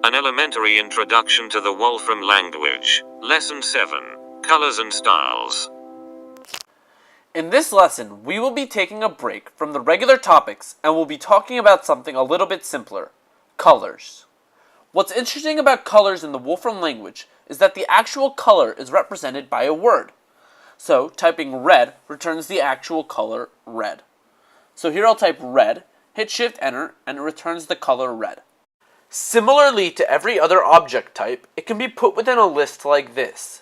An elementary introduction to the Wolfram language. Lesson 7. Colors and styles. In this lesson, we will be taking a break from the regular topics and we'll be talking about something a little bit simpler. Colors. What's interesting about colors in the Wolfram language is that the actual color is represented by a word. So, typing red returns the actual color red. So here I'll type red, hit Shift Enter, and it returns the color red. Similarly to every other object type, it can be put within a list like this.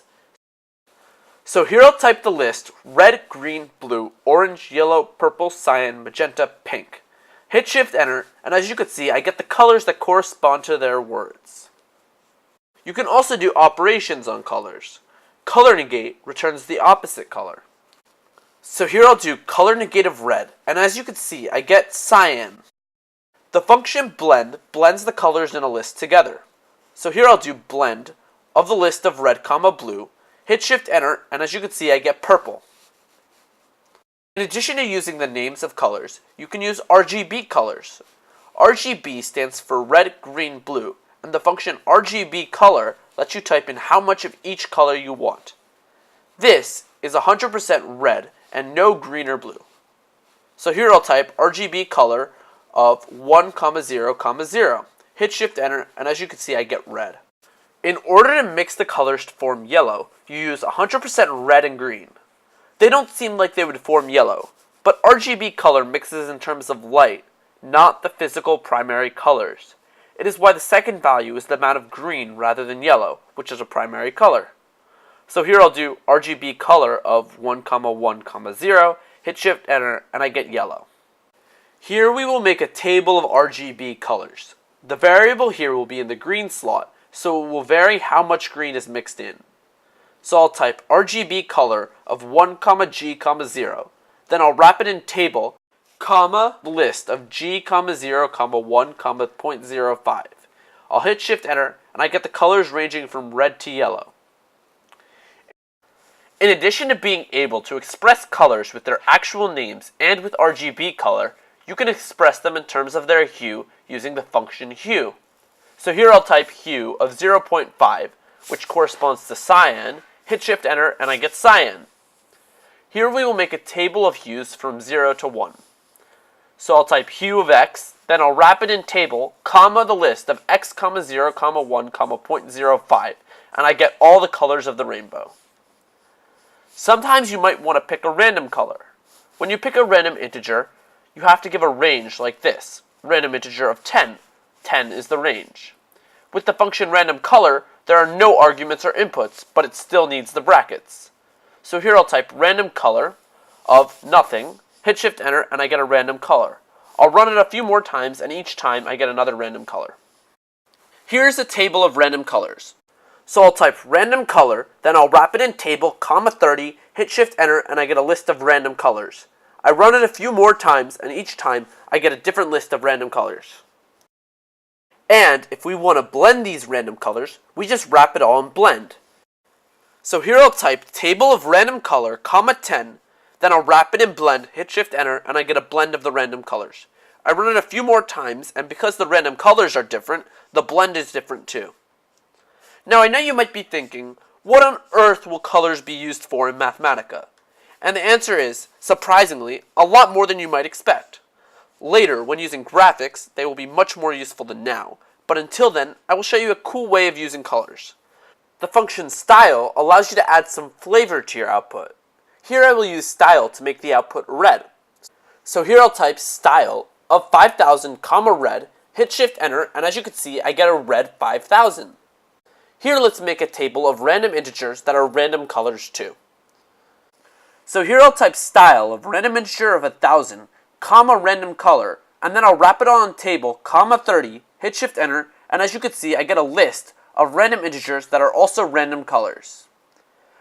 So here I'll type the list red, green, blue, orange, yellow, purple, cyan, magenta, pink. Hit Shift Enter, and as you can see, I get the colors that correspond to their words. You can also do operations on colors. Color negate returns the opposite color. So here I'll do color negate of red, and as you can see, I get cyan. The function blend blends the colors in a list together. So here I'll do blend of the list of red, blue, hit Shift Enter, and as you can see, I get purple. In addition to using the names of colors, you can use RGB colors. RGB stands for red, green, blue, and the function RGB color lets you type in how much of each color you want. This is 100% red and no green or blue. So here I'll type RGB color of 1, 0, 0. Hit Shift Enter, and as you can see, I get red. In order to mix the colors to form yellow, you use 100% red and green. They don't seem like they would form yellow, but RGB color mixes in terms of light, not the physical primary colors. It is why the second value is the amount of green rather than yellow, which is a primary color. So here I'll do RGB color of 1, 1, 0, hit Shift Enter, and I get yellow. Here we will make a table of RGB colors. The variable here will be in the green slot, so it will vary how much green is mixed in. So I'll type RGB color of 1, G, 0. Then I'll wrap it in table, comma, list of G, 0, 1, 0.05. I'll hit Shift Enter, and I get the colors ranging from red to yellow. In addition to being able to express colors with their actual names and with RGB color, you can express them in terms of their hue using the function hue. So here I'll type hue of 0.5, which corresponds to cyan, hit Shift Enter, and I get cyan. Here we will make a table of hues from 0 to 1. So I'll type hue of X, then I'll wrap it in table, comma the list of X, 0, 1, 0.05, and I get all the colors of the rainbow. Sometimes you might want to pick a random color. When you pick a random integer, you have to give a range like this. Random integer of 10. 10 is the range. With the function random color, there are no arguments or inputs, but it still needs the brackets. So here I'll type random color of nothing, hit Shift Enter, and I get a random color. I'll run it a few more times, and each time I get another random color. Here's a table of random colors. So I'll type random color, then I'll wrap it in table, comma 30, hit Shift Enter, and I get a list of random colors. I run it a few more times, and each time I get a different list of random colors. And if we want to blend these random colors, we just wrap it all in blend. So here I'll type table of random color, comma 10, then I'll wrap it in blend, hit Shift Enter, and I get a blend of the random colors. I run it a few more times, and because the random colors are different, the blend is different too. Now I know you might be thinking, what on earth will colors be used for in Mathematica? And the answer is, surprisingly, a lot more than you might expect. Later, when using graphics, they will be much more useful than now, but until then, I will show you a cool way of using colors. The function style allows you to add some flavor to your output. Here I will use style to make the output red. So here I'll type style of 5000, red, hit Shift Enter, and as you can see, I get a red 5000. Here let's make a table of random integers that are random colors too. So here I'll type style of random integer of 1000, random color, and then I'll wrap it all in table, 30, hit Shift Enter, and as you can see, I get a list of random integers that are also random colors.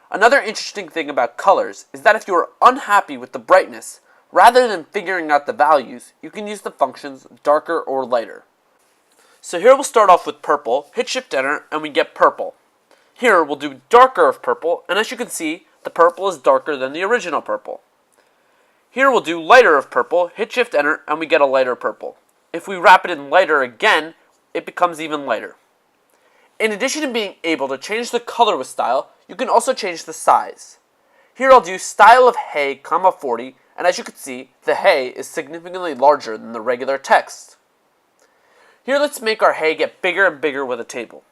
Another interesting thing about colors is that if you are unhappy with the brightness, rather than figuring out the values, you can use the functions darker or lighter. So here we'll start off with purple, hit Shift Enter, and we get purple. Here we'll do darker of purple, and as you can see, the purple is darker than the original purple. Here we'll do lighter of purple, hit Shift Enter, and we get a lighter purple. If we wrap it in lighter again, it becomes even lighter. In addition to being able to change the color with style, you can also change the size. Here I'll do style of hey, 40, and as you can see, the hey is significantly larger than the regular text. Here let's make our hey get bigger and bigger with a table.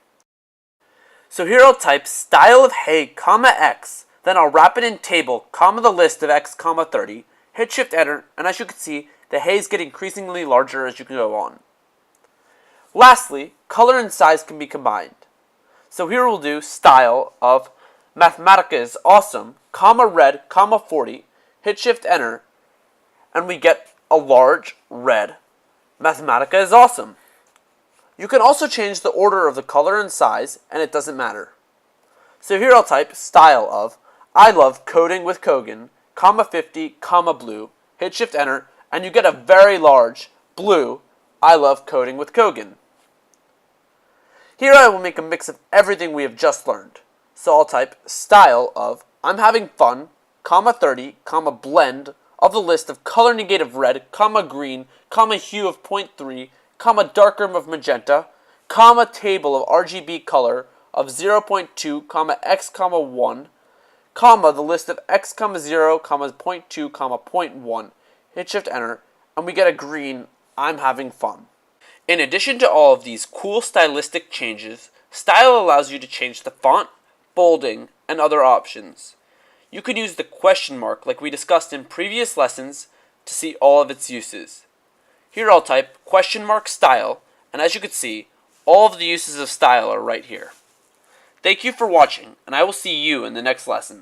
So here I'll type style of hey, x, then I'll wrap it in table, the list of x, 30, hit shift enter, and as you can see, the hey is getting increasingly larger as you can go on. Lastly, color and size can be combined. So here we'll do style of Mathematica is awesome, red, 40, hit shift enter, and we get a large red Mathematica is awesome. You can also change the order of the color and size, and it doesn't matter. So here I'll type style of I love coding with Kogan, 50, blue, hit shift enter, and you get a very large blue I love coding with Kogan. Here I will make a mix of everything we have just learned. So I'll type style of I'm having fun, 30, blend of the list of color negative red, green, hue of 0.3, darker of magenta, table of RGB color of 0.2, x, 1, the list of x, 0, 0.2, 0.1. Hit shift enter, and we get a green I'm having fun. In addition to all of these cool stylistic changes, style allows you to change the font, bolding, and other options. You can use the question mark like we discussed in previous lessons to see all of its uses. Here I'll type question mark style, and as you can see, all of the uses of style are right here. Thank you for watching, and I will see you in the next lesson.